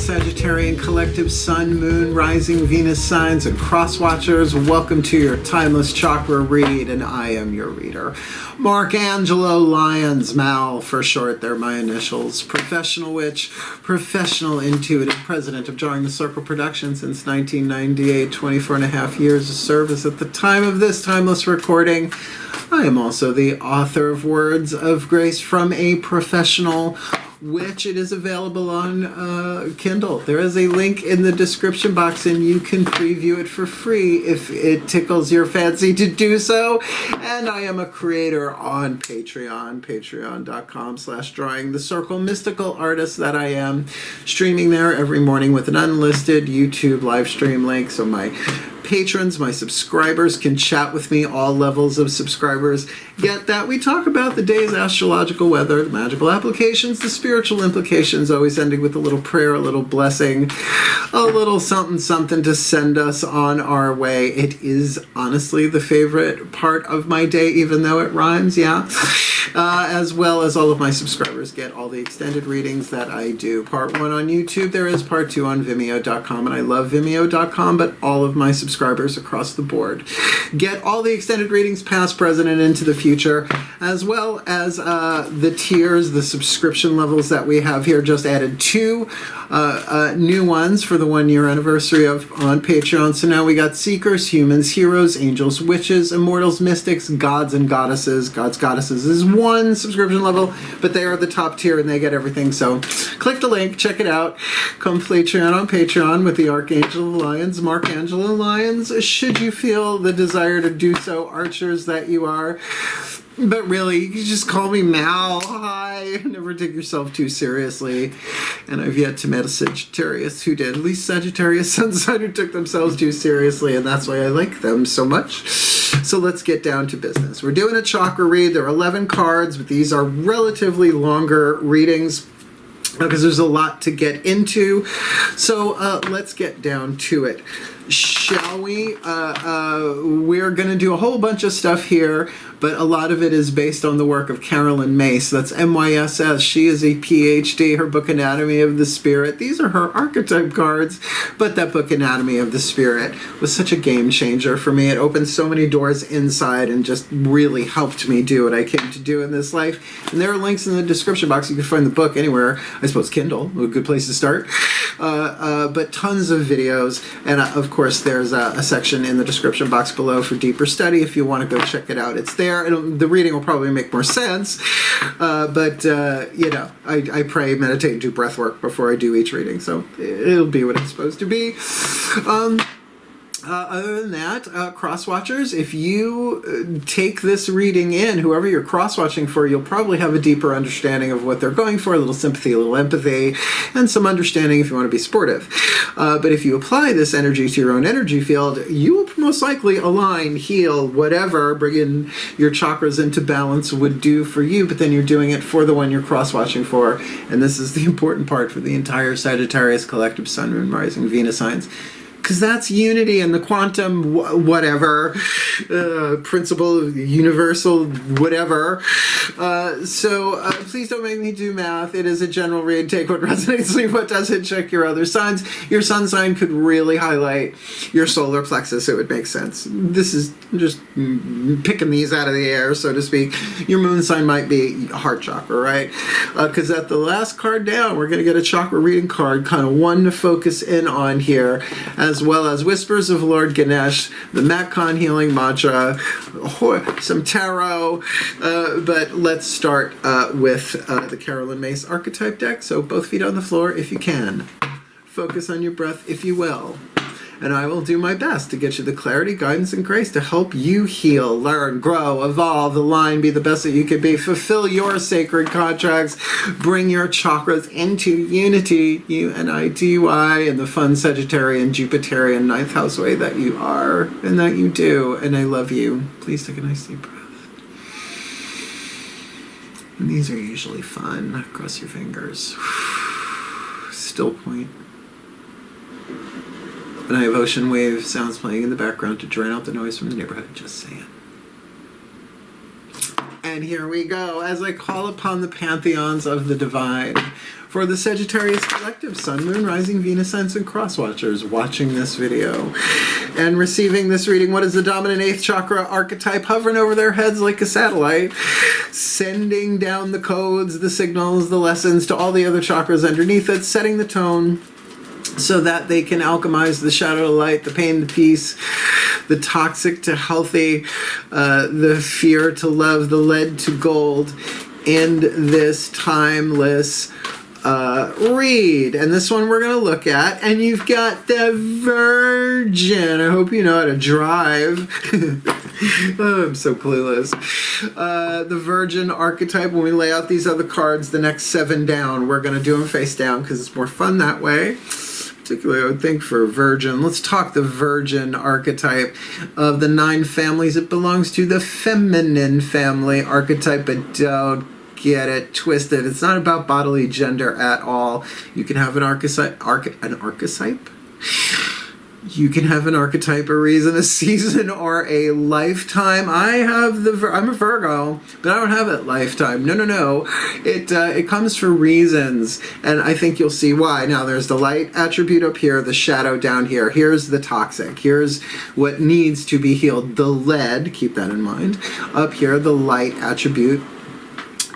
Sagittarian collective Sun, Moon, Rising, Venus signs, and cross-watchers. Welcome to your Timeless Chakra Read, and I am your reader. Mark Angelo, Lyons, Mal for short, they're my initials. Professional witch, professional intuitive, president of Jarring the Circle Productions since 1998, 24 and a half years of service at the time of this timeless recording. I am also the author of Words of Grace from a Professional Witch. It is available on Kindle. There is a link in the description box and you can preview it for free if it tickles your fancy to do so. And I am a creator on Patreon, patreon.com/drawing the circle, mystical artist that I am, streaming there every morning with an unlisted YouTube live stream link. So my patrons, my subscribers can chat with me, all levels of subscribers get that. We talk about the day's astrological weather, the magical applications, the spiritual implications, always ending with a little prayer, a little blessing, a little something something to send us on our way. It is honestly the favorite part of my day, even though it rhymes, yeah. As well as all of my subscribers get all the extended readings that I do. Part 1 on YouTube, there is part 2 on Vimeo.com, and I love Vimeo.com, but all of my subscribers across the board get all the extended readings, past, present, and into the future, as well as the tiers, the subscription levels that we have here. Just added 2 new ones for the 1-year anniversary of on Patreon. So now we got Seekers, Humans, Heroes, Angels, Witches, Immortals, Mystics, Gods, and Goddesses. Gods, Goddesses is 1 subscription level, but they are the top tier and they get everything. So click the link, check it out. Come play Patreon on Patreon with the Archangel of Lyons, Mark Angelo Lyons, should you feel the desire to do so, archers that you are. But really, you can just call me Mal. Hi. Never take yourself too seriously. And I've yet to meet a Sagittarius who did. At least Sagittarius Sun sign who took themselves too seriously, and that's why I like them so much. So let's get down to business. We're doing a chakra read. There are 11 cards, but these are relatively longer readings because there's a lot to get into. So let's get down to it. Shall we? We're going to do a whole bunch of stuff here, but a lot of it is based on the work of Carolyn Myss. That's MYSS. She is a PhD. Her book, Anatomy of the Spirit. These are her archetype cards, but that book, Anatomy of the Spirit, was such a game changer for me. It opened so many doors inside and just really helped me do what I came to do in this life. And there are links in the description box. You can find the book anywhere. I suppose Kindle, a good place to start. But tons of videos, and of course there's a section in the description box below for deeper study if you want to go check it out. It's there. The reading will probably make more sense, but you know, I pray, meditate, and do breath work before I do each reading, so it'll be what it's supposed to be. Other than that, cross-watchers, if you take this reading in, whoever you're cross-watching for, you'll probably have a deeper understanding of what they're going for, a little sympathy, a little empathy, and some understanding if you want to be sportive. But if you apply this energy to your own energy field, you will most likely align, heal, whatever, bringing your chakras into balance would do for you, but then you're doing it for the one you're cross-watching for, and this is the important part for the entire Sagittarius collective Sun, Moon, Rising, Venus signs. Because that's unity and the quantum whatever, principle, universal whatever. So please don't make me do math. It is a general read. Take what resonates, leave what doesn't. Check your other signs. Your sun sign could really highlight your solar plexus. It would make sense. This is just picking these out of the air, so to speak. Your moon sign might be heart chakra, right? Because at the last card down, we're going to get a chakra reading card, kind of one to focus in on here, as well as Whispers of Lord Ganesh, the Matcon healing mantra, some tarot, but let's start with the Carolyn Myss archetype deck. So both feet on the floor if you can. Focus on your breath if you will. And I will do my best to get you the clarity, guidance, and grace to help you heal, learn, grow, evolve, align, be the best that you could be, fulfill your sacred contracts, bring your chakras into unity, UNITY, in the fun Sagittarian, Jupiterian, 9th house way that you are, and that you do, and I love you. Please take a nice deep breath. And these are usually fun. Cross your fingers. Still point. And I have ocean wave sounds playing in the background to drown out the noise from the neighborhood. Just saying. And here we go, as I call upon the pantheons of the divine. For the Sagittarius Collective, Sun, Moon, Rising, Venus, Signs, and Cross-Watchers watching this video and receiving this reading, what is the dominant 8th chakra archetype hovering over their heads like a satellite, sending down the codes, the signals, the lessons to all the other chakras underneath it, setting the tone so that they can alchemize the shadow to light, the pain to peace, the toxic to healthy, the fear to love, the lead to gold, in this timeless read. And this one we're going to look at, and you've got the Virgin. I hope you know how to drive. Oh, I'm so clueless. The Virgin archetype, when we lay out these other cards, the next 7 down, we're going to do them face down because it's more fun that way. Particularly, I would think, for Virgin. Let's talk the Virgin archetype. Of the 9 families, it belongs to the feminine family archetype, but don't get it twisted. It's not about bodily gender at all. You can have an archetype? You can have an archetype, a reason, a season, or a lifetime. I'm a Virgo, but I don't have it lifetime. No. It comes for reasons, and I think you'll see why. Now, there's the light attribute up here, the shadow down here. Here's the toxic. Here's what needs to be healed. The lead, keep that in mind. Up here, the light attribute.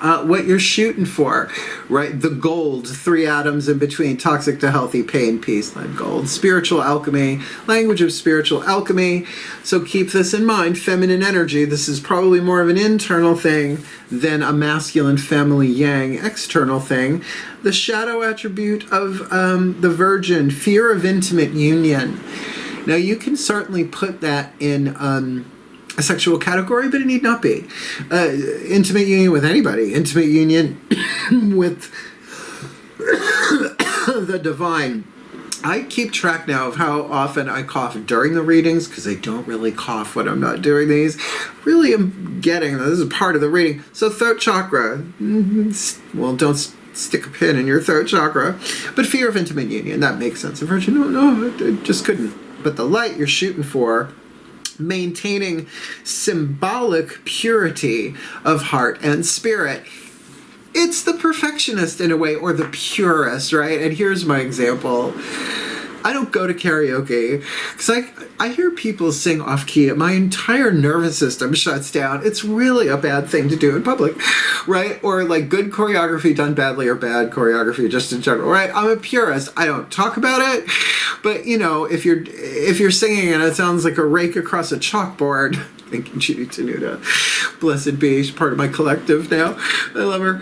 What you're shooting for, right? The gold, 3 atoms in between, toxic to healthy, pain, peace, lead, gold. Spiritual alchemy, language of spiritual alchemy. So keep this in mind. Feminine energy, this is probably more of an internal thing than a masculine family yang external thing. The shadow attribute of the Virgin, fear of intimate union. Now you can certainly put that in a sexual category, but it need not be. Intimate union with anybody. Intimate union with the divine. I keep track now of how often I cough during the readings, because I don't really cough when I'm not doing these. Really am getting, this is part of the reading. So throat chakra. Well, don't stick a pin in your throat chakra. But fear of intimate union, that makes sense. A Virgin, no, I just couldn't. But the light you're shooting for, maintaining symbolic purity of heart and spirit. It's the perfectionist in a way, or the purist, right? And here's my example. I don't go to karaoke because I hear people sing off key. My entire nervous system shuts down. It's really a bad thing to do in public, right? Or like good choreography done badly, or bad choreography just in general, right? I'm a purist. I don't talk about it, but you know, if you're singing and it sounds like a rake across a chalkboard. Thank you, Judy Tenuta. Blessed be, she's part of my collective now. I love her.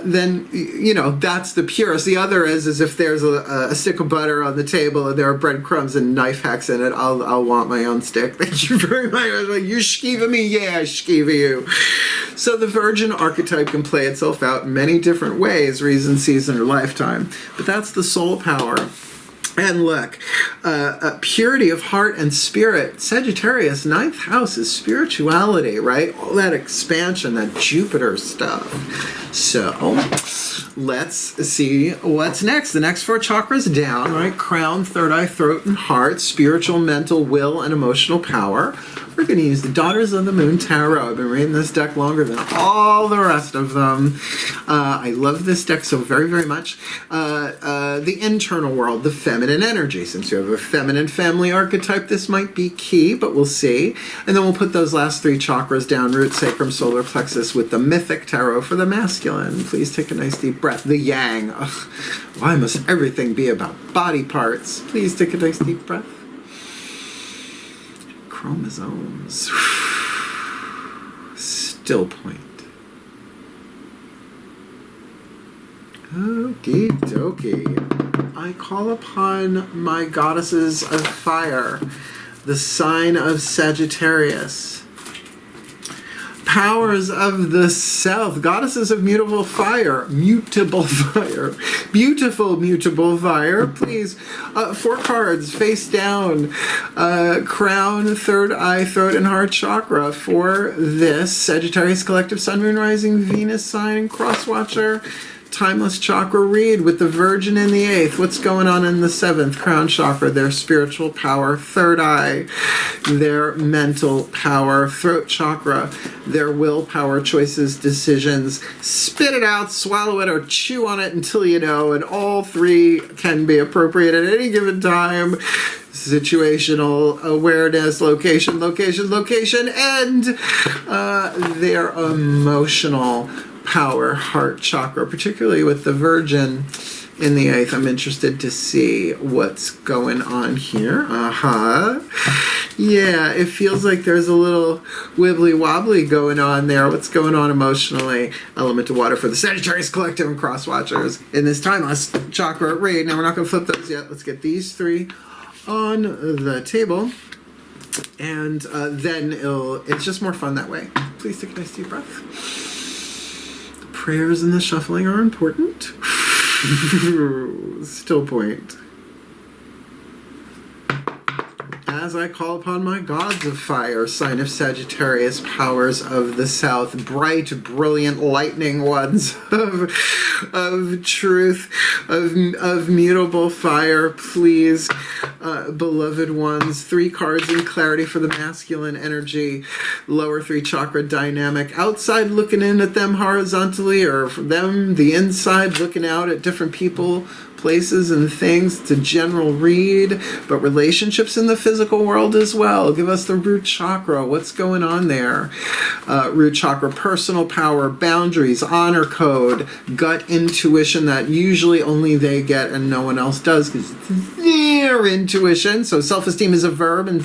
Then, you know, that's the purest. The other is if there's a stick of butter on the table and there are breadcrumbs and knife hacks in it, I'll want my own stick. Thank you very much. I was like, you skeeva me? Yeah, I skeeva you. So the Virgin archetype can play itself out in many different ways, reason, season, or lifetime. But that's the soul power. And look, purity of heart and spirit. Sagittarius, 9th house is spirituality, right? All that expansion, that Jupiter stuff. So let's see what's next. The next 4 chakras down, right? Crown, third eye, throat, and heart. Spiritual, mental, will, and emotional power. We're going to use the Daughters of the Moon Tarot. I've been reading this deck longer than all the rest of them. I love this deck so very, very much. The internal world, the feminine energy. Since you have a feminine family archetype, this might be key, but we'll see. And then we'll put those last 3 chakras down, root, sacrum, solar plexus, with the mythic tarot for the masculine. Please take a nice deep breath. The yang. Ugh, why must everything be about body parts? Please take a nice deep breath. Chromosomes. Still point. Okie dokie. I call upon my goddesses of fire, the sign of Sagittarius. Powers of the South, goddesses of mutable fire, beautiful mutable fire. Please, 4 cards face down, crown, third eye, throat, and heart chakra for this Sagittarius Collective, Sun, Moon, Rising, Venus sign, and cross watcher. Timeless Chakra Read with the Virgin in the 8th. What's going on in the 7th? Crown Chakra, their spiritual power. Third eye, their mental power. Throat Chakra, their willpower, choices, decisions. Spit it out, swallow it, or chew on it until you know, and all three can be appropriate at any given time. Situational awareness, location, and their emotional power, heart chakra, particularly with the Virgin in the 8th. I'm interested to see what's going on here. Yeah, it feels like there's a little wibbly wobbly going on there. What's going on emotionally? Element of water for the Sagittarius Collective and Cross Watchers in this Timeless Chakra Read. Now, we're not going to flip those yet. Let's get these three on the table, and then it's just more fun that way. Please take a nice deep breath. The prayers and the shuffling are important. Still point. As I call upon my gods of fire, sign of Sagittarius, powers of the south, bright, brilliant, lightning ones of truth, of mutable fire, please, beloved ones. 3 cards in clarity for the masculine energy, lower 3 chakra dynamic, outside looking in at them horizontally, or from them, the inside looking out at different people, places and things. It's a general read, but relationships in the physical world as well. Give us the root chakra. What's going on there? Root chakra, personal power, boundaries, honor code, gut intuition that usually only they get and no one else does because it's their intuition. So self-esteem is a verb and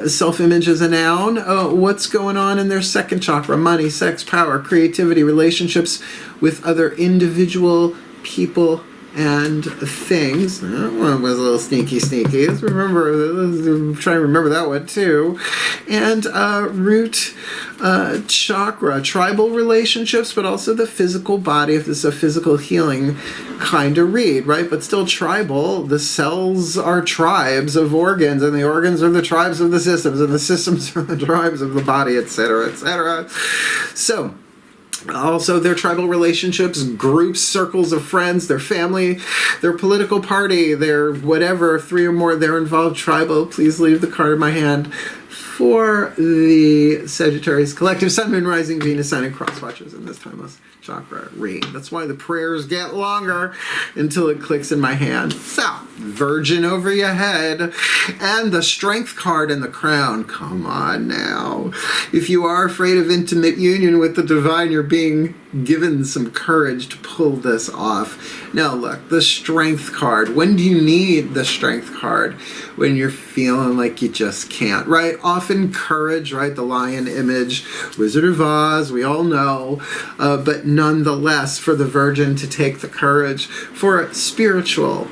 self-image is a noun. What's going on in their second chakra? Money, sex, power, creativity, relationships with other individual people and things. That one was a little sneaky. Let's try and remember that one too. And root chakra, tribal relationships, but also the physical body, if this is a physical healing kind of read, right? But still tribal. The cells are tribes of organs, and the organs are the tribes of the systems, and the systems are the tribes of the body, etc., etc. So, also their tribal relationships, groups, circles of friends, their family, their political party, their whatever, 3 or more, they're involved tribal. Please leave the card in my hand for the Sagittarius Collective, Sun, Moon, Rising, Venus, Sign, and Cross Watchers in this Timeless Chakra Read. That's why the prayers get longer until it clicks in my hand. So, Virgin over your head, and the Strength card in the crown. Come on now. If you are afraid of intimate union with the divine, you're being given some courage to pull this off. Now look, the Strength card. When do you need the Strength card? When you're feeling like you just can't, right? Often courage, right? The lion image, Wizard of Oz, we all know. But nonetheless, for the Virgin to take the courage for a spiritual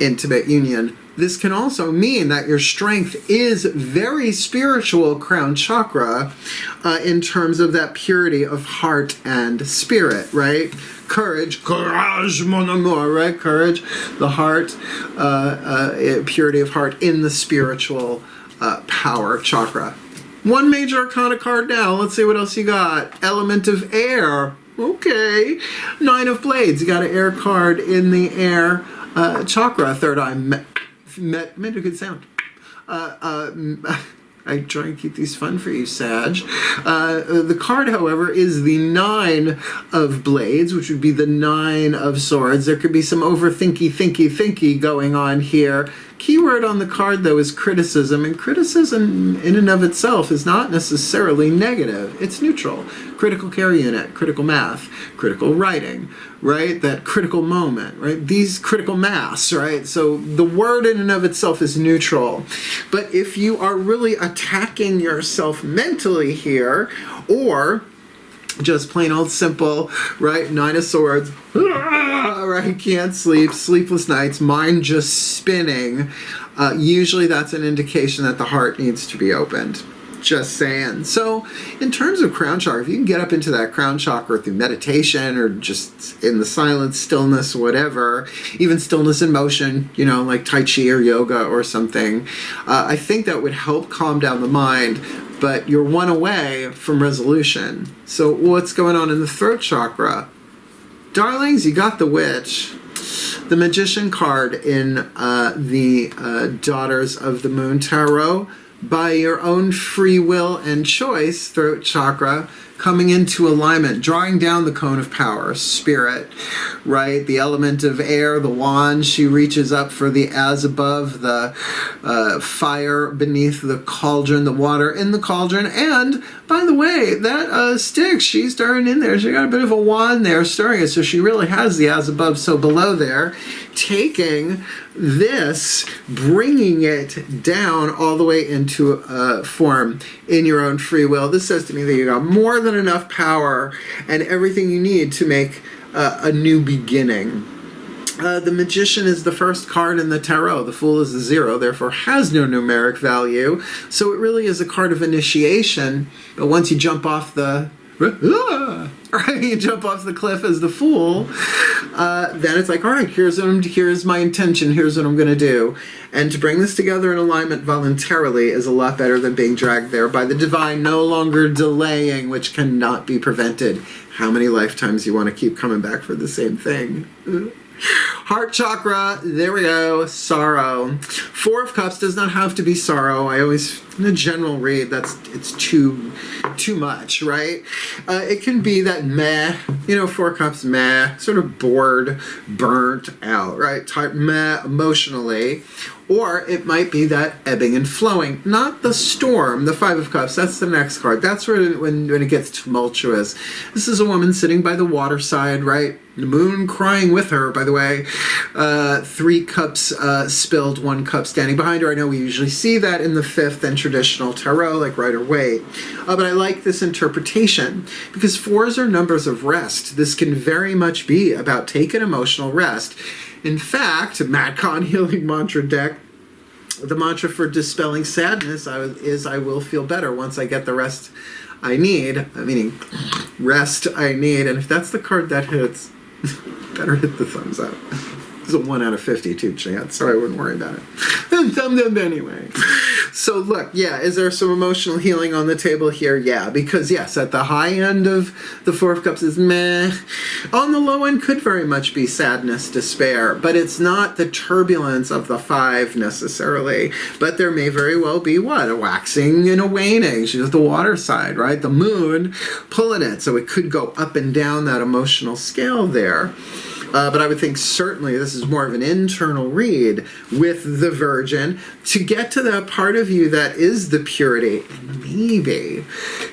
intimate union, this can also mean that your strength is very spiritual, crown chakra, in terms of that purity of heart and spirit, right? Courage, mon amour, right? Courage, the heart, purity of heart in the spiritual power chakra. One major arcana card now. Let's see what else you got. Element of air. Okay. 9 of Blades. You got an air card in the air chakra. Third eye. Made a good sound. I try and keep these fun for you, Sag. The card, however, is the 9 of Blades, which would be the 9 of Swords. There could be some thinky going on here. Keyword on the card, though, is criticism, and criticism in and of itself is not necessarily negative. It's neutral. Critical care unit, critical math, critical writing, right? That critical moment, right? These critical mass, right? So the word in and of itself is neutral. But if you are really attacking yourself mentally here, or just plain old simple, right? 9 of Swords, right? Can't sleep, sleepless nights, mind just spinning. Usually that's an indication that the heart needs to be opened. Just saying. So in terms of crown chakra, if you can get up into that crown chakra through meditation or just in the silence, stillness, whatever, even stillness in motion, you know, like Tai Chi or yoga or something, I think that would help calm down the mind. But you're one away from resolution. So what's going on in the throat chakra? Darlings, you got the Witch. The Magician card in the Daughters of the Moon Tarot. By your own free will and choice, throat chakra, coming into alignment, drawing down the cone of power, spirit, right? The element of air, the wand, she reaches up for the as above, the fire beneath the cauldron, the water in the cauldron. And by the way, that stick, she's stirring in there. She got a bit of a wand there stirring it, so she really has the as above, so below there, taking this, bringing it down all the way into form in your own free will. This says to me that you got more than enough power and everything you need to make a new beginning. The Magician is the first card in the tarot. The Fool is a 0, therefore has no numeric value. So it really is a card of initiation. But once you jump off the right, you jump off the cliff as the Fool, then it's like, all right, here's my intention, here's what I'm going to do. And to bring this together in alignment voluntarily is a lot better than being dragged there by the divine, no longer delaying, which cannot be prevented. How many lifetimes you want to keep coming back for the same thing? Heart chakra, there we go, sorrow. 4 of Cups does not have to be sorrow. I always, in a general read, it's too much, right? It can be that meh, 4 Cups, meh, sort of bored, burnt out, right? Type meh emotionally. Or it might be that ebbing and flowing, not the storm, the 5 of Cups. That's the next card. That's where when it gets tumultuous. This is a woman sitting by the waterside, right? The moon crying with her, by the way. 3 cups spilled, 1 cup standing behind her. I know we usually see that in the 5th and traditional tarot, like Rider-Waite. But I like this interpretation because 4s are numbers of rest. This can very much be about taking emotional rest. In fact, Madcon Healing Mantra deck, the mantra for dispelling sadness is I will feel better once I get the rest I need, meaning rest I need. And if that's the card that hits, better hit the thumbs up. It's a 1 out of 52 chance, so I wouldn't worry about it. And thumb them anyway. So look, yeah, is there some emotional healing on the table here? Yeah, because yes, at the high end of the 4 of Cups is meh. On the low end could very much be sadness, despair, but it's not the turbulence of the 5 necessarily. But there may very well be what? A waxing and a waning. She's at the water side, right? The moon pulling it, so it could go up and down that emotional scale there. But I would think certainly this is more of an internal read with the Virgin to get to that part of you that is the purity. And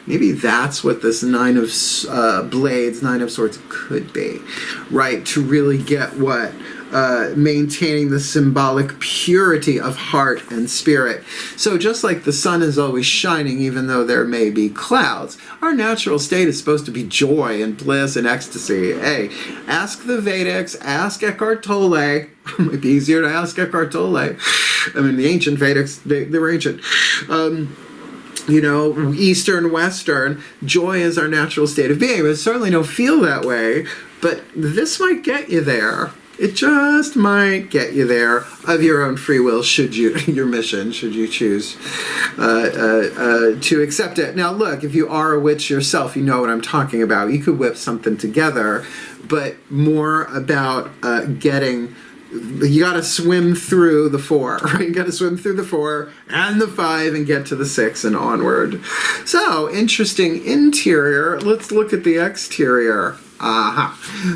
maybe that's what this 9 of Blades, 9 of Swords could be, right? To really get what? Maintaining the symbolic purity of heart and spirit. So just like the sun is always shining even though there may be clouds, our natural state is supposed to be joy and bliss and ecstasy. Hey, ask the Vedics, ask Eckhart Tolle. It might be easier to ask Eckhart Tolle. I mean, the ancient Vedics, they were ancient. Eastern, Western, joy is our natural state of being. But certainly don't feel that way, but this might get you there. It just might get you there of your own free will, should you choose to accept it. Now look, if you are a witch yourself, you know what I'm talking about. You could whip something together, but more about you got to swim through the 4, right? You got to swim through the 4 and the 5 and get to the 6 and onward. So, interesting interior. Let's look at the exterior.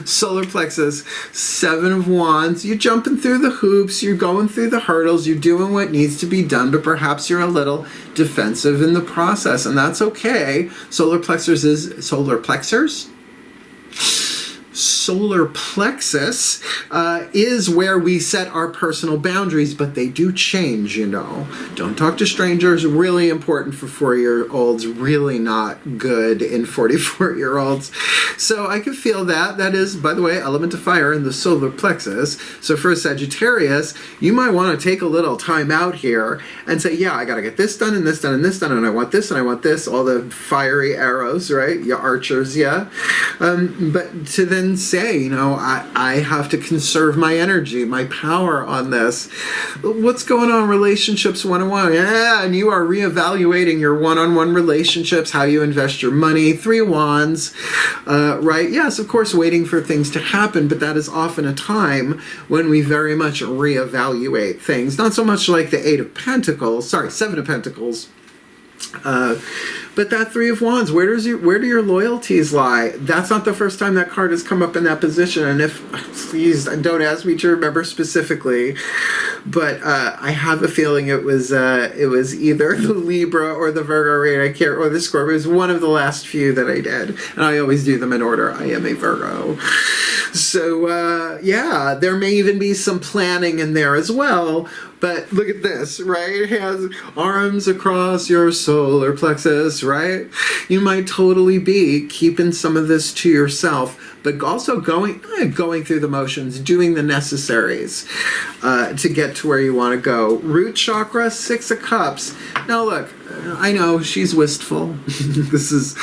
Solar plexus, 7 of Wands. You're jumping through the hoops, you're going through the hurdles, you're doing what needs to be done, but perhaps you're a little defensive in the process, and that's okay. Solar plexus is where we set our personal boundaries, but they do change, Don't talk to strangers, really important for 4-year-olds, really not good in 44-year-olds. So I can feel that. That is, by the way, element of fire in the solar plexus. So for Sagittarius, you might want to take a little time out here and say, yeah, I got to get this done and this done and this done, and I want this and I want this, all the fiery arrows, right? You archers, yeah. But to then even say, you know, I have to conserve my energy, my power on this. What's going on relationships 101? Yeah, and you are reevaluating your one-on-one relationships, how you invest your money. 3 of Wands, right? Yes, of course, waiting for things to happen, but that is often a time when we very much reevaluate things. Not so much like the 7 of Pentacles. But that 3 of Wands, where do your loyalties lie? That's not the first time that card has come up in that position. And if, please don't ask me to remember specifically, but I have a feeling it was either the Libra or the Virgo read, or the Scorpio. It was one of the last few that I did, and I always do them in order. I am a Virgo. So, yeah, there may even be some planning in there as well. But look at this, right? It has arms across your solar plexus, right? You might totally be keeping some of this to yourself, but also going through the motions, doing the necessaries to get to where you want to go. Root chakra, 6 of Cups. Now look, I know she's wistful. This is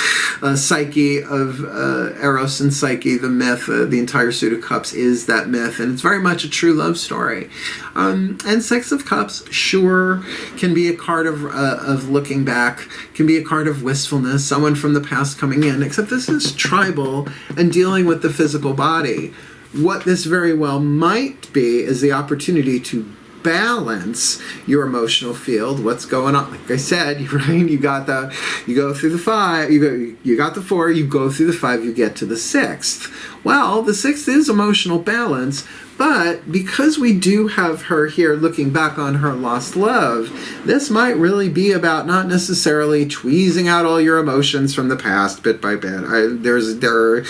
Psyche of Eros and Psyche, the myth. The entire suit of cups is that myth, and it's very much a true love story. And 6 of Cups, sure, can be a card of looking back, can be a card of wistfulness, someone from the past coming in, except this is tribal and dealing with the physical body. What this very well might be is the opportunity to balance your emotional field. What's going on? Like I said, right? You go through the 5, you got the 4, you go through the 5, you get to the 6th. Well, the 6th is emotional balance, but because we do have her here looking back on her lost love, this might really be about not necessarily tweezing out all your emotions from the past bit by bit. There are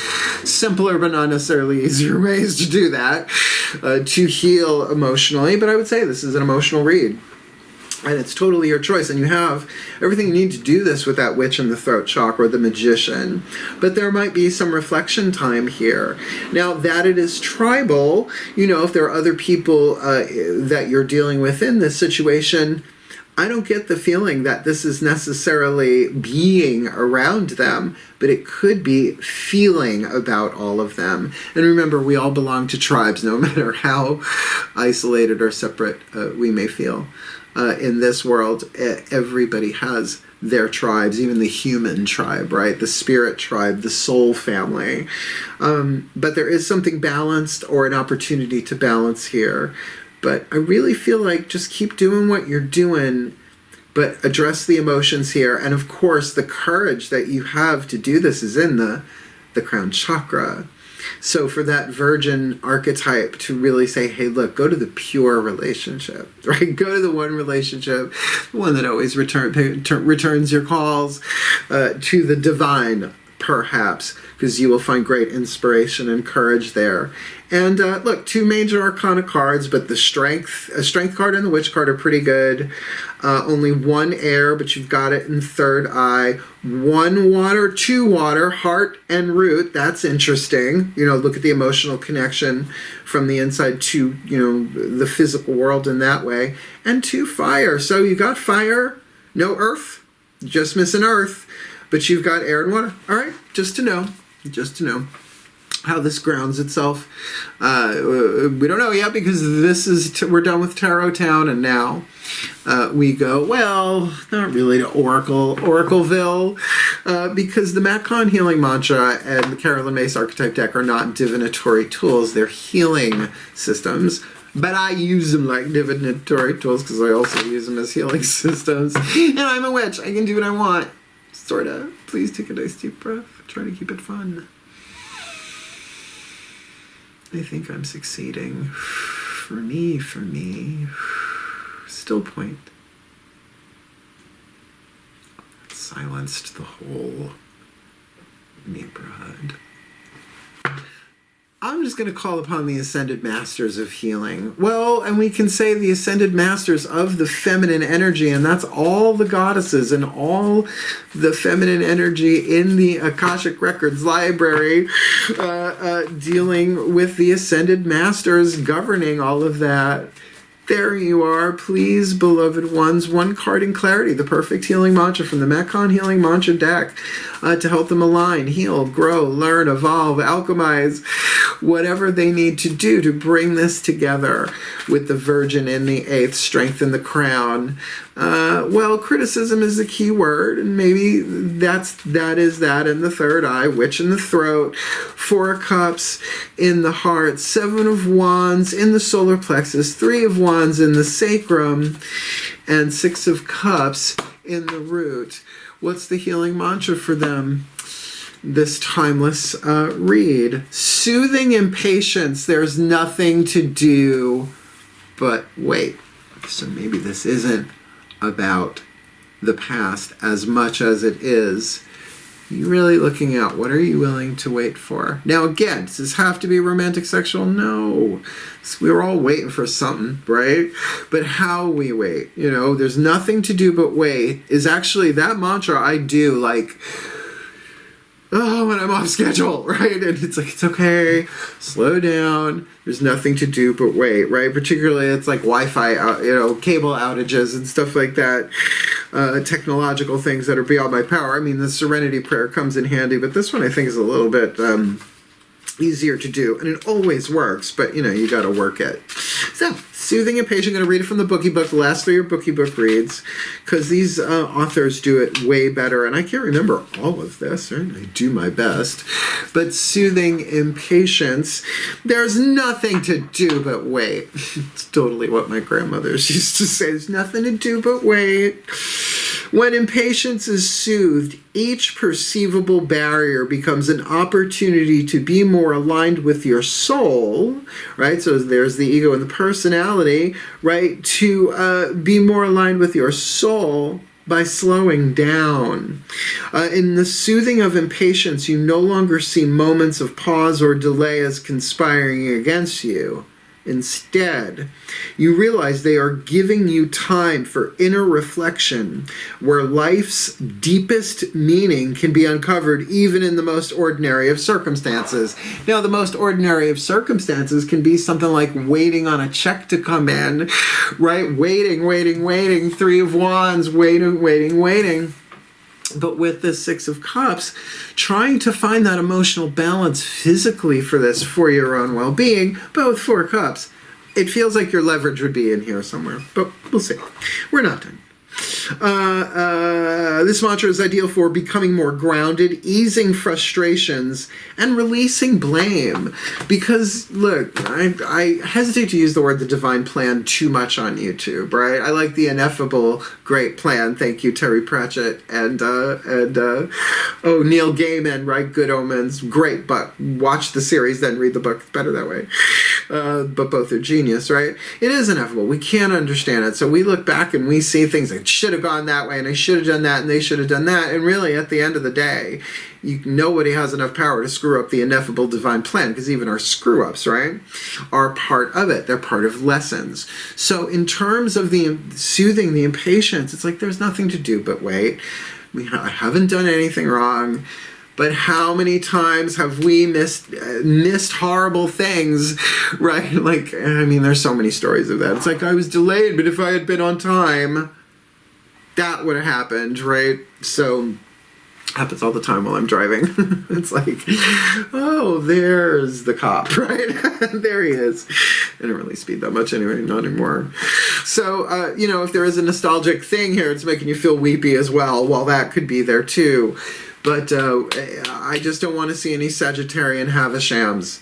simpler but not necessarily easier ways to do that, to heal emotionally, but I would say this is an emotional read. And it's totally your choice. And you have everything you need to do this with that witch in the throat chakra, the magician. But there might be some reflection time here. Now, that it is tribal, you know, if there are other people that you're dealing with in this situation, I don't get the feeling that this is necessarily being around them, but it could be feeling about all of them. And remember, we all belong to tribes, no matter how isolated or separate we may feel. In this world, everybody has their tribes, even the human tribe, right? The spirit tribe, the soul family. But there is something balanced or an opportunity to balance here. But I really feel like just keep doing what you're doing, but address the emotions here. And of course, the courage that you have to do this is in the crown chakra. So for that virgin archetype to really say, hey, look, go to the pure relationship, right? Go to the one relationship, the one that always returns your calls, to the divine, perhaps, because you will find great inspiration and courage there. And look, 2 major arcana cards, but the strength card and the witch card are pretty good. Only 1 air, but you've got it in third eye. 1 water, 2 water, heart and root. That's interesting. You know, look at the emotional connection from the inside to, you know, the physical world in that way. And 2 fire. So you got fire, no earth, just missing earth, but you've got air and water. All right, just to know how this grounds itself. We don't know yet, because this is we're done with Tarot Town, and now we go, well, not really to Oracleville, because the Matt Kahn healing mantra and the Carolyn Myss archetype deck are not divinatory tools. They're healing systems. But I use them like divinatory tools because I also use them as healing systems. And I'm a witch. I can do what I want. Sort of. Please take a nice deep breath. Try to keep it fun. I think I'm succeeding. For me. Still point. Silenced the whole neighborhood. I'm just going to call upon the Ascended Masters of Healing. Well, and we can say the Ascended Masters of the feminine energy, and that's all the goddesses and all the feminine energy in the Akashic Records library, dealing with the Ascended Masters governing all of that. There you are. Please, beloved ones, one card in clarity, the perfect healing mantra from the Mekon Healing Mantra deck to help them align, heal, grow, learn, evolve, alchemize, whatever they need to do to bring this together with the Virgin in the 8th, strengthen the crown. Well, criticism is the key word, and maybe that is that in the third eye, witch in the throat, 4 of Cups in the heart, 7 of Wands in the solar plexus, 3 of Wands in the sacrum, and 6 of Cups in the root. What's the healing mantra for them? This timeless read. Soothing impatience. There's nothing to do but wait. So maybe this isn't about the past as much as it is you really looking at what are you willing to wait for. Now again, does this have to be romantic sexual? No. We're all waiting for something, right? But how we wait, there's nothing to do but wait is actually that mantra I do like when I'm off schedule, right? And it's like, it's okay, slow down. There's nothing to do but wait, right? Particularly it's like Wi-Fi, cable outages and stuff like that. Technological things that are beyond my power. I mean, the Serenity Prayer comes in handy, but this one I think is a little bit easier to do. And it always works, but, you got to work it. So, Soothing and Patient, I'm going to read it from the Bookie Book. The last 3 are Bookie Book reads, because these authors do it way better. And I can't remember all of this, right? I do my best. But Soothing Impatience, there's nothing to do but wait. It's totally what my grandmothers used to say. There's nothing to do but wait. When impatience is soothed, each perceivable barrier becomes an opportunity to be more aligned with your soul, right? So there's the ego and the personality, right? To be more aligned with your soul by slowing down. In the soothing of impatience, you no longer see moments of pause or delay as conspiring against you. Instead, you realize they are giving you time for inner reflection, where life's deepest meaning can be uncovered even in the most ordinary of circumstances. Now, the most ordinary of circumstances can be something like waiting on a check to come in, right? Waiting. 3 of Wands, waiting. But with the 6 of Cups, trying to find that emotional balance physically for your own well-being, but with 4 Cups, it feels like your leverage would be in here somewhere. But we'll see. We're not done. This mantra is ideal for becoming more grounded, easing frustrations, and releasing blame. Because, look, I hesitate to use the word the divine plan too much on YouTube, right? I like the ineffable great plan. Thank you, Terry Pratchett and Neil Gaiman, right? Good Omens. Great, but watch the series, then read the book. It's better that way. But both are genius, right? It is ineffable. We can't understand it. So we look back and we see things like, should have gone that way, and I should have done that, and they should have done that. And really, at the end of the day, nobody has enough power to screw up the ineffable divine plan, because even our screw-ups, right, are part of it. They're part of lessons. So in terms of the soothing the impatience, it's like there's nothing to do but wait. I haven't done anything wrong. But how many times have we missed horrible things, right? Like, there's so many stories of that. It's like, I was delayed, but if I had been on time, that would have happened, right? So, happens all the time while I'm driving. It's like, oh, there's the cop, right? There he is. I don't really speed that much anyway, not anymore. So, if there is a nostalgic thing here, it's making you feel weepy as well. Well, that could be there too. But I just don't want to see any Sagittarian Havishams.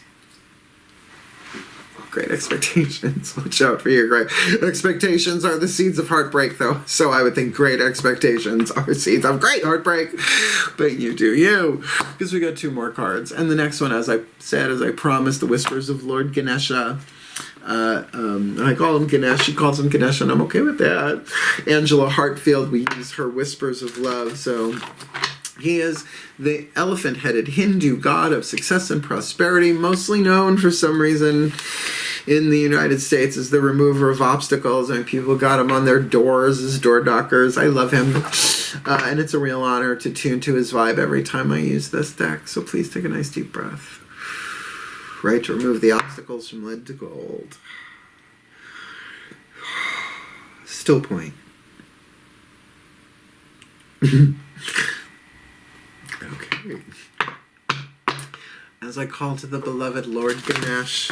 Great expectations. Watch out for your great expectations are the seeds of heartbreak, though. So I would think great expectations are seeds of great heartbreak. But you do you. Because we got 2 more cards. And the next one, as I said, as I promised, the Whispers of Lord Ganesha. I call him Ganesh. She calls him Ganesh, and I'm okay with that. Angelo Hartfield, we use her Whispers of Love. So he is the elephant-headed Hindu god of success and prosperity, mostly known for some reason in the United States as the remover of obstacles. I mean, people got him on their doors as door knockers. I love him. And it's a real honor to tune to his vibe every time I use this deck. So please take a nice deep breath. Right, to remove the obstacles from lead to gold. Still point. Okay. As I call to the beloved Lord Ganesh,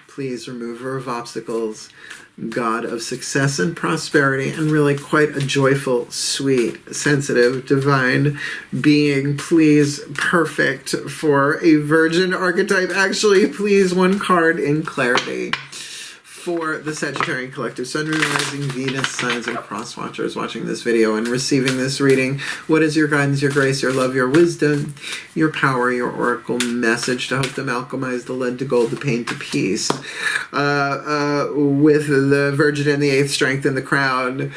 please remover of obstacles, God of success and prosperity, and really quite a joyful, sweet, sensitive, divine being, please, perfect for a virgin archetype. Actually, please, one card in clarity for the Sagittarian collective Sun, Moon, Rising, Venus, signs, and cross watchers watching this video and receiving this reading. What is your guidance, your grace, your love, your wisdom, your power, your oracle message to help them alchemize the lead to gold, the pain to peace, with the Virgin in the 8th, strength in the crown,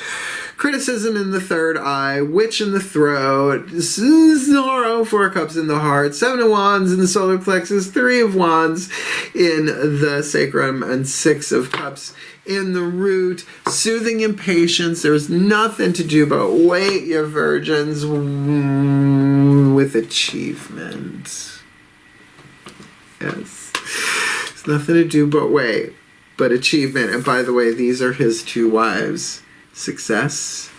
criticism in the 3rd eye, witch in the throat, sorrow, 4 cups in the heart, 7 of wands in the solar plexus, 3 of wands in the sacrum, and 6 of cups in the root, soothing impatience. There's nothing to do but wait, you virgins, with achievement. Yes. There's nothing to do but wait, but achievement. And by the way, these are his 2 wives. Success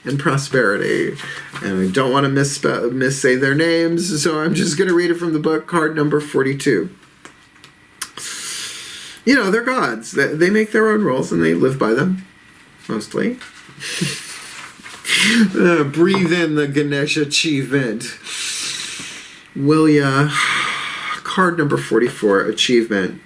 and prosperity. And I don't want to missay their names, so I'm just going to read it from the book, card number 42. You know, they're gods. They make their own rules and they live by them, mostly. Breathe in the Ganesh achievement. Will ya? Card number 44, achievement.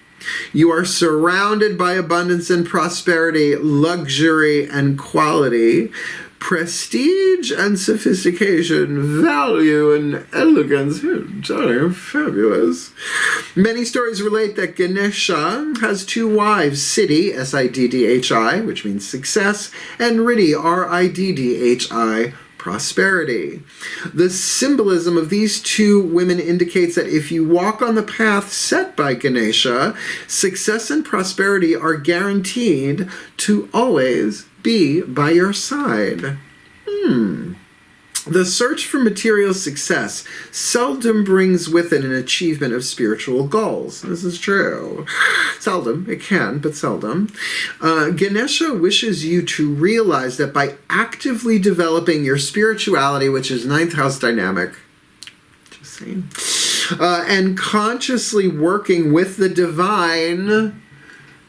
You are surrounded by abundance and prosperity, luxury and quality, prestige and sophistication, value and elegance. Darn, fabulous. Many stories relate that Ganesha has 2 wives, Siddhi, S-I-D-D-H-I, which means success, and Riddhi, R-I-D-D-H-I, prosperity. The symbolism of these 2 women indicates that if you walk on the path set by Ganesha, success and prosperity are guaranteed to always be by your side. The search for material success seldom brings with it an achievement of spiritual goals. This is true. Seldom. It can, but seldom. Ganesha wishes you to realize that by actively developing your spirituality, which is 9th house dynamic, just saying, and consciously working with the divine,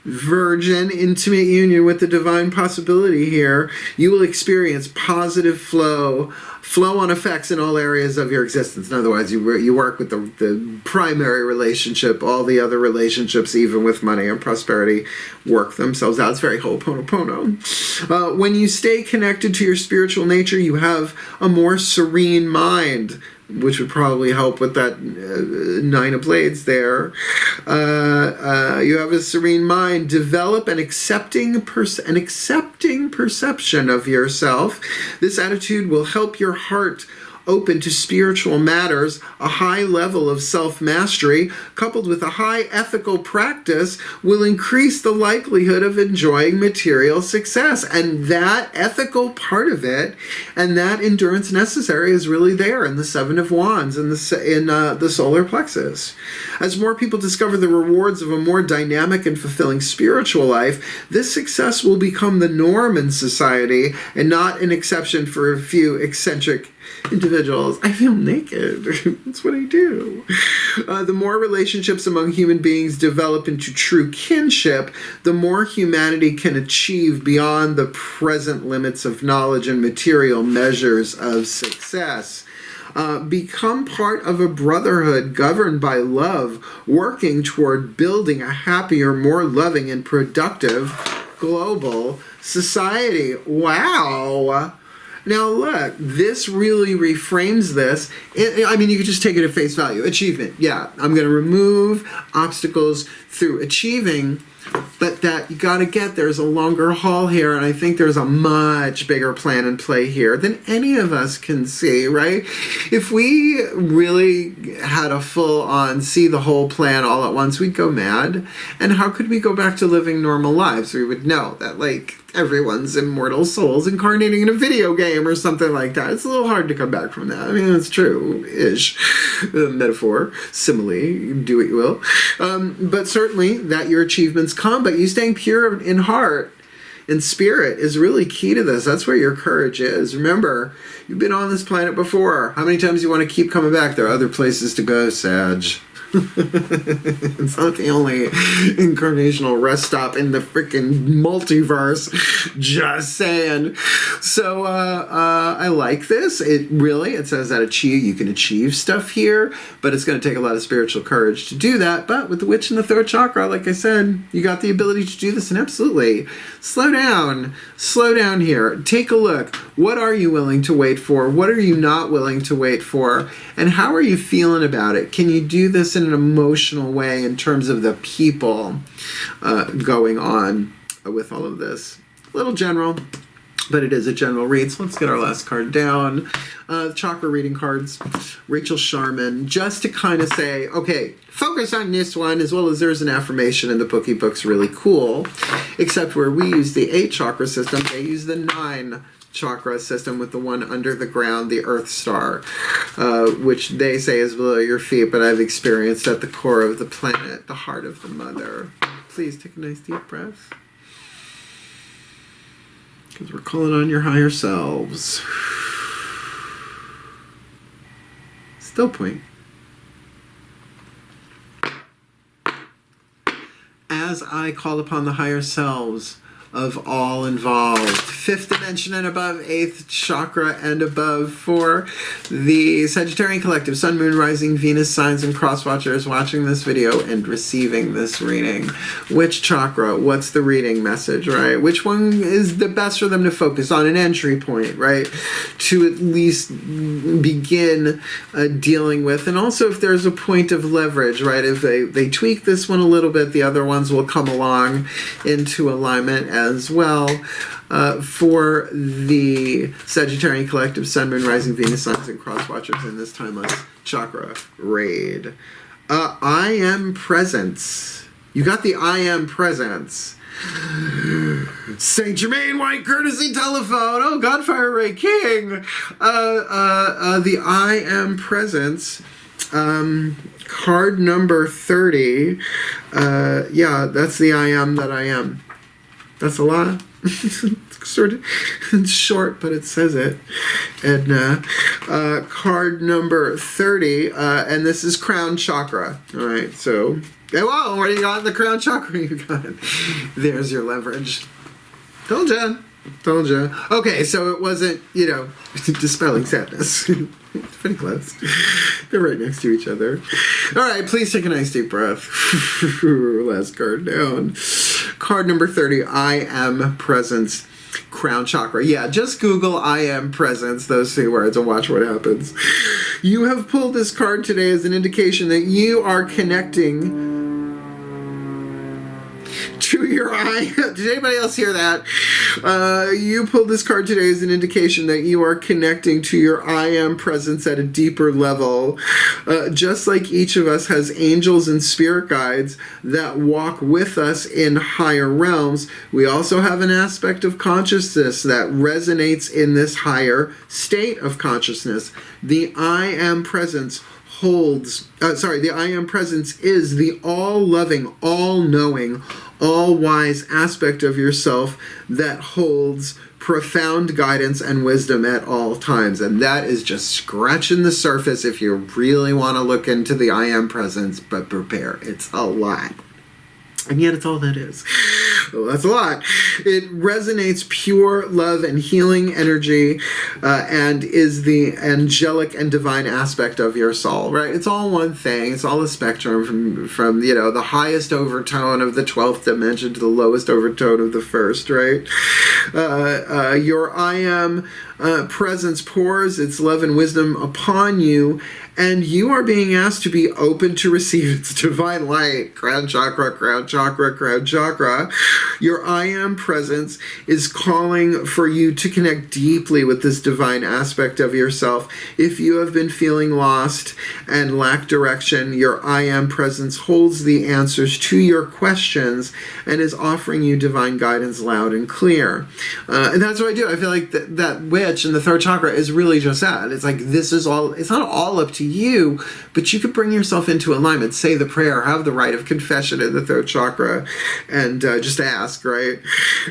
virgin, intimate union with the divine possibility here, you will experience positive flow on effects in all areas of your existence. In other words, you work with the primary relationship, all the other relationships, even with money and prosperity, work themselves out. It's very ho'oponopono. When you stay connected to your spiritual nature, you have a more serene mind, which would probably help with that 9 of blades there. You have a serene mind. Develop an accepting perception of yourself. This attitude will help your heart open to spiritual matters. A high level of self-mastery, coupled with a high ethical practice, will increase the likelihood of enjoying material success. And that ethical part of it, and that endurance necessary, is really there in the 7 of Wands in the solar plexus. As more people discover the rewards of a more dynamic and fulfilling spiritual life, this success will become the norm in society and not an exception for a few eccentric individuals. I feel naked. That's what I do. The more relationships among human beings develop into true kinship, the more humanity can achieve beyond the present limits of knowledge and material measures of success. Become part of a brotherhood governed by love, working toward building a happier, more loving, and productive global society. Wow. Now look, this really reframes this. I mean, you could just take it at face value. Achievement, yeah. I'm going to remove obstacles through achieving, but that you got to get, there's a longer haul here, and I think there's a much bigger plan in play here than any of us can see, right? If we really had a full-on see the whole plan all at once, we'd go mad. And how could we go back to living normal lives? We would know that, like, everyone's immortal souls incarnating in a video game or something like that. It's a little hard to come back from that. I mean, it's true-ish. Metaphor, simile, do what you will. But certainly that your achievements come, but you staying pure in heart and spirit is really key to this. That's where your courage is. Remember, you've been on this planet before. How many times do you want to keep coming back? There are other places to go, Sag. It's not the only incarnational rest stop in the freaking multiverse. Just saying. So I like this. It says that you can achieve stuff here, but it's going to take a lot of spiritual courage to do that. But with the witch in the third chakra, like I said, you got the ability to do this. And absolutely, slow down here. Take a look. What are you willing to wait for? What are you not willing to wait for? And how are you feeling about it? Can you do this in an emotional way in terms of the people going on with all of this? A little general, but it is a general read. So let's get our last card down. Chakra reading cards. Rachel Sharman, just to kind of say, okay, focus on this one, as well as there's an affirmation in the Bookie Book's really cool, except where we use the 8 chakra system, they use the 9 chakra system with the one under the ground, the Earth Star, which they say is below your feet, but I've experienced at the core of the planet, the heart of the mother. Please take a nice deep breath, because we're calling on your higher selves. Still point. As I call upon the higher selves of all involved, 5th dimension and above, 8th chakra and above, for the Sagittarian Collective, Sun, Moon, Rising, Venus signs and cross watchers watching this video and receiving this reading. Which chakra? What's the reading message, right? Which one is the best for them to focus on? An entry point, right? To at least begin dealing with. And also if there's a point of leverage, right? If they tweak this one a little bit, the other ones will come along into alignment as well. For the Sagittarian Collective, Sun, Moon, Rising, Venus signs and cross watchers in this Timeless Chakra Read. I am presence. You got the I am presence. Saint Germain White courtesy telephone. Oh, Godfire Ray King. The I am presence. Card number 30. Yeah, that's the I am that I am. That's a lot. Sort of, it's short, but it says it. And card number 30, and this is Crown Chakra. All right, so, wow, what do you got in the Crown Chakra? You got it. There's your leverage. Told ya. Okay, so it wasn't, dispelling sadness. Pretty close. They're right next to each other. All right, please take a nice deep breath. Last card down. Card number 30, I am presence. Crown Chakra. Yeah, just Google I am presence, those 3 words, and watch what happens. You have pulled this card today as an indication that you are connecting to your I. Did anybody else hear that? You pulled this card today as an indication that you are connecting to your I am presence at a deeper level. Just like each of us has angels and spirit guides that walk with us in higher realms, we also have an aspect of consciousness that resonates in this higher state of consciousness. The I am presence the I am presence is the all-loving, all-knowing, all-wise aspect of yourself that holds profound guidance and wisdom at all times. And that is just scratching the surface if you really want to look into the I am presence, but prepare. It's a lot. And yet it's all that is. Well, that's a lot. It resonates pure love and healing energy and is the angelic and divine aspect of your soul, right? It's all one thing. It's all a spectrum from the highest overtone of the 12th dimension to the lowest overtone of the first, right? Your I am presence pours its love and wisdom upon you, and you are being asked to be open to receive its divine light. Crown chakra, crown chakra, crown chakra. Your I am presence is calling for you to connect deeply with this divine aspect of yourself. If you have been feeling lost and lack direction, your I am presence holds the answers to your questions and is offering you divine guidance loud and clear. And that's what I do. I feel like that witch pitch in the third chakra is really just that. It's like, this is all, it's not all up to you, but you could bring yourself into alignment, say the prayer, have the rite of confession in the third chakra, and just ask, right?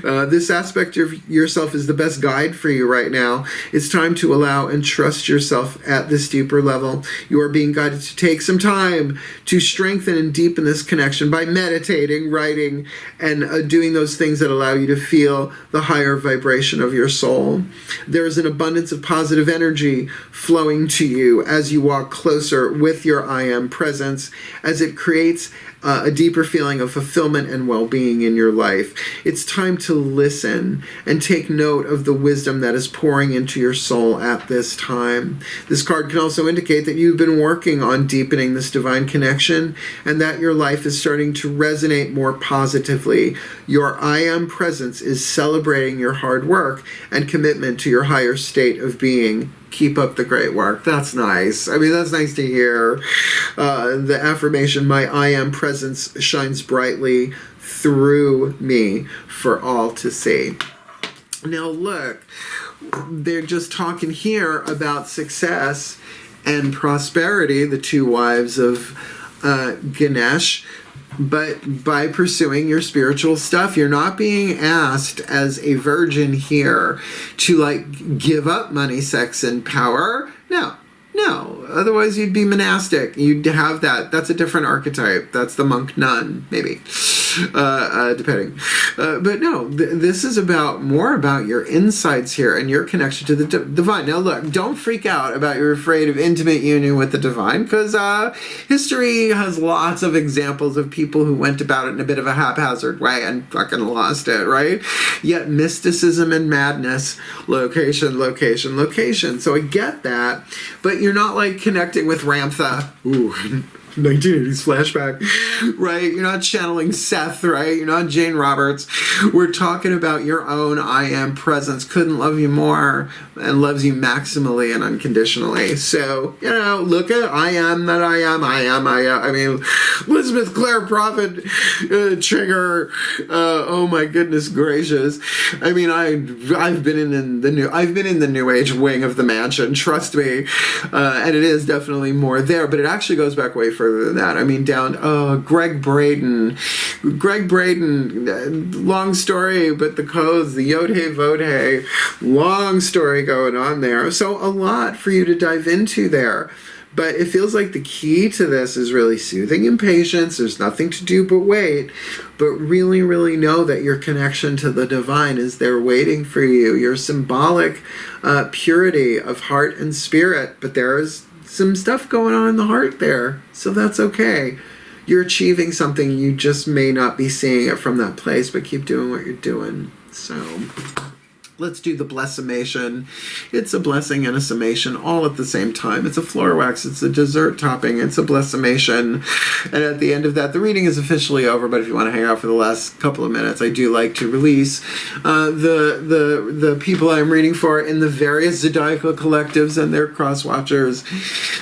This aspect of yourself is the best guide for you right now. It's time to allow and trust yourself at this deeper level. You are being guided to take some time to strengthen and deepen this connection by meditating, writing, and doing those things that allow you to feel the higher vibration of your soul. There is an abundance of positive energy flowing to you as you walk closer with your I Am presence, as it creates a deeper feeling of fulfillment and well-being in your life. It's time to listen and take note of the wisdom that is pouring into your soul at this time. This card can also indicate that you've been working on deepening this divine connection and that your life is starting to resonate more positively. Your I Am presence is celebrating your hard work and commitment to your higher state of being. Keep up the great work. That's nice. I mean, that's nice to hear. The affirmation, my I Am presence shines brightly through me for all to see. Now look, they're just talking here about success and prosperity, the two wives of Ganesh. But by pursuing your spiritual stuff, you're not being asked as a virgin here to like give up money, sex, and power. No. Otherwise you'd be monastic. You'd have that. That's a different archetype. That's the monk nun, maybe. Depending. But no, this is more about your insights here and your connection to the divine. Now look, don't freak out about you're afraid of intimate union with the divine, because history has lots of examples of people who went about it in a bit of a haphazard way and fucking lost it, right? Yet mysticism and madness, location. So I get that, but you're not like connecting with Ramtha. Ooh. 1980s flashback, right? You're not channeling Seth, right? You're not Jane Roberts. We're talking about your own I Am presence. Couldn't love you more and loves you maximally and unconditionally. So, look at I am that I am. I mean, Elizabeth Clare Prophet trigger. Oh my goodness gracious. I mean, I've been in the New Age wing of the mansion. Trust me, and it is definitely more there. But it actually goes back way further than that. I mean, down, Greg Braden, long story, but the codes, the Yod-Hey, Vod-Hey, long story going on there. So a lot for you to dive into there. But it feels like the key to this is really soothing impatience. There's nothing to do but wait. But really, really know that your connection to the divine is there waiting for you. Your symbolic purity of heart and spirit. But there's some stuff going on in the heart there. So that's okay. You're achieving something. You just may not be seeing it from that place. But keep doing what you're doing. So let's do the blessimation. It's a blessing and a summation all at the same time. It's a floor wax. It's a dessert topping. It's a blessimation. And at the end of that, the reading is officially over. But if you want to hang out for the last couple of minutes, I do like to release the people I'm reading for in the various zodiacal collectives and their cross-watchers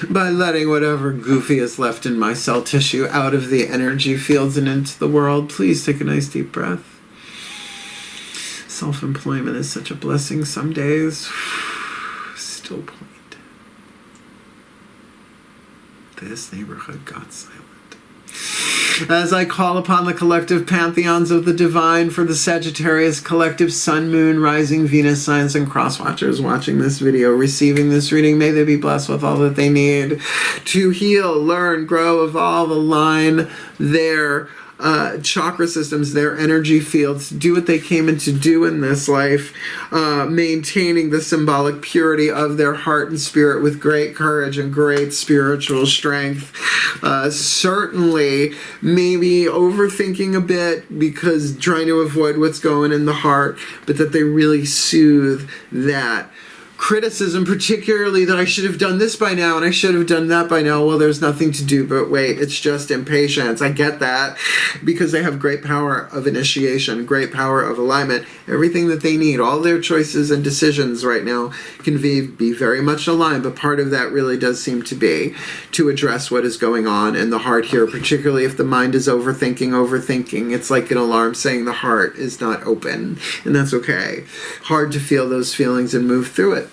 by letting whatever goofy is left in my cell tissue out of the energy fields and into the world. Please take a nice deep breath. Self-employment is such a blessing some days. Still point. This neighborhood got silent. As I call upon the collective pantheons of the divine for the Sagittarius collective Sun, Moon, Rising, Venus signs and cross-watchers watching this video, receiving this reading, may they be blessed with all that they need to heal, learn, grow, evolve, align their chakra systems, their energy fields, do what they came in to do in this life, maintaining the symbolic purity of their heart and spirit with great courage and great spiritual strength. Certainly, maybe overthinking a bit because trying to avoid what's going in the heart, but that they really soothe that criticism, particularly that I should have done this by now and I should have done that by now. Well, there's nothing to do but wait. It's just impatience. I get that, because they have great power of initiation, great power of alignment. Everything that they need, all their choices and decisions right now can be very much aligned, but part of that really does seem to be to address what is going on in the heart here, particularly if the mind is overthinking. It's like an alarm saying the heart is not open, and that's okay. Hard to feel those feelings and move through it.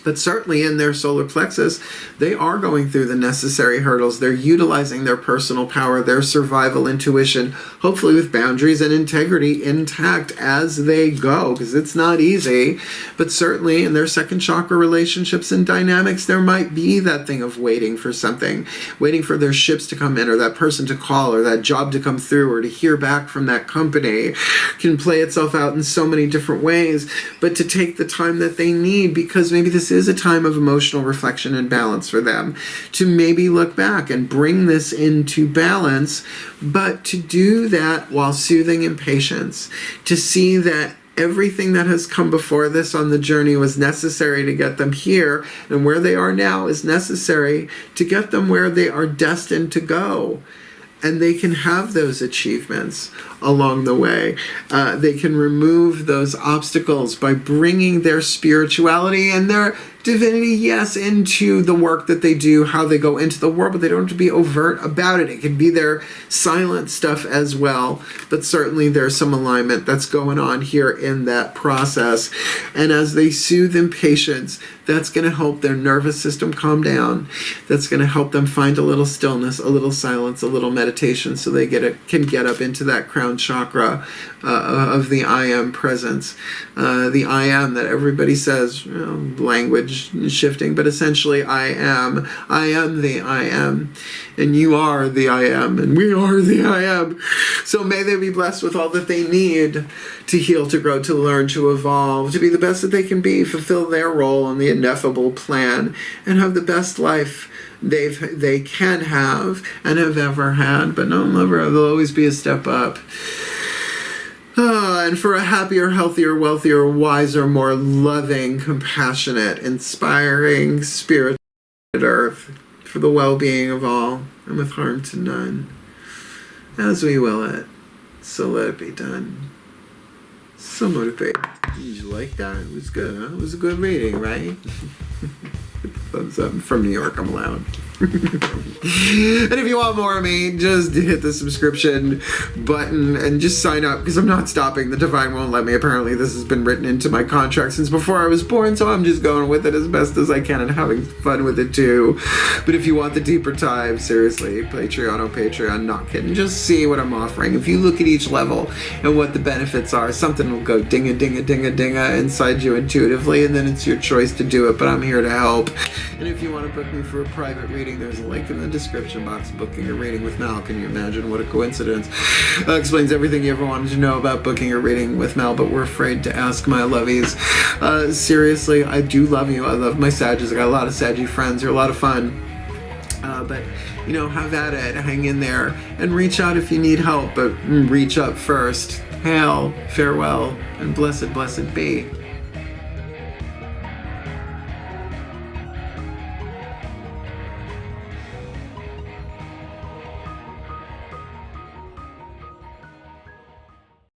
But certainly in their solar plexus, they are going through the necessary hurdles. They're utilizing their personal power, their survival intuition, hopefully with boundaries and integrity intact as they go, because it's not easy. But certainly in their second chakra relationships and dynamics, there might be that thing of waiting for something, waiting for their ships to come in, or that person to call, or that job to come through, or to hear back from that company. Can play itself out in so many different ways, but to take the time that they need, because maybe this is a time of emotional reflection and balance for them, to maybe look back and bring this into balance, but to do that while soothing impatience, to see that everything that has come before this on the journey was necessary to get them here, and where they are now is necessary to get them where they are destined to go. And they can have those achievements along the way. They can remove those obstacles by bringing their spirituality and their divinity, yes, into the work that they do, how they go into the world, but they don't have to be overt about it. It can be their silent stuff as well, but certainly there's some alignment that's going on here in that process. And as they soothe impatience, that's going to help their nervous system calm down. That's going to help them find a little stillness, a little silence, a little meditation, so they can get up into that crown chakra of the I am presence. The I am that everybody says, language shifting, but essentially I am the I am, and you are the I am, and we are the I am. So may they be blessed with all that they need to heal, to grow, to learn, to evolve, to be the best that they can be, fulfill their role in the ineffable plan, and have the best life they can have and have ever had. But no, there'll always be a step up. And for a happier, healthier, wealthier, wiser, more loving, compassionate, inspiring spirit earth, for the well-being of all, and with harm to none. As we will it, so let it be done. So motivated. Did you like that? It was good, huh? It was a good reading, right? Thumbs up. I'm from New York, I'm loud. And if you want more of me, just hit the subscription button and just sign up, because I'm not stopping. The divine won't let me. Apparently this has been written into my contract since before I was born, so I'm just going with it as best as I can and having fun with it too. But if you want the deeper time, seriously, Patreon, not kidding, just see what I'm offering. If you look at each level and what the benefits are, something will go dinga dinga dinga dinga inside you intuitively, and then it's your choice to do it, but I'm here to help. And if you want to book me for a private reading, there's a link in the description box. Booking a reading with Mal. Can you imagine? What a coincidence. Explains everything you ever wanted to know about booking a reading with Mal, but we're afraid to ask, my lovies. Seriously, I do love you. I love my Saggies. I got a lot of Saggy friends. They're a lot of fun. But, have at it. Hang in there. And reach out if you need help, but reach up first. Hail, farewell, and blessed, blessed be.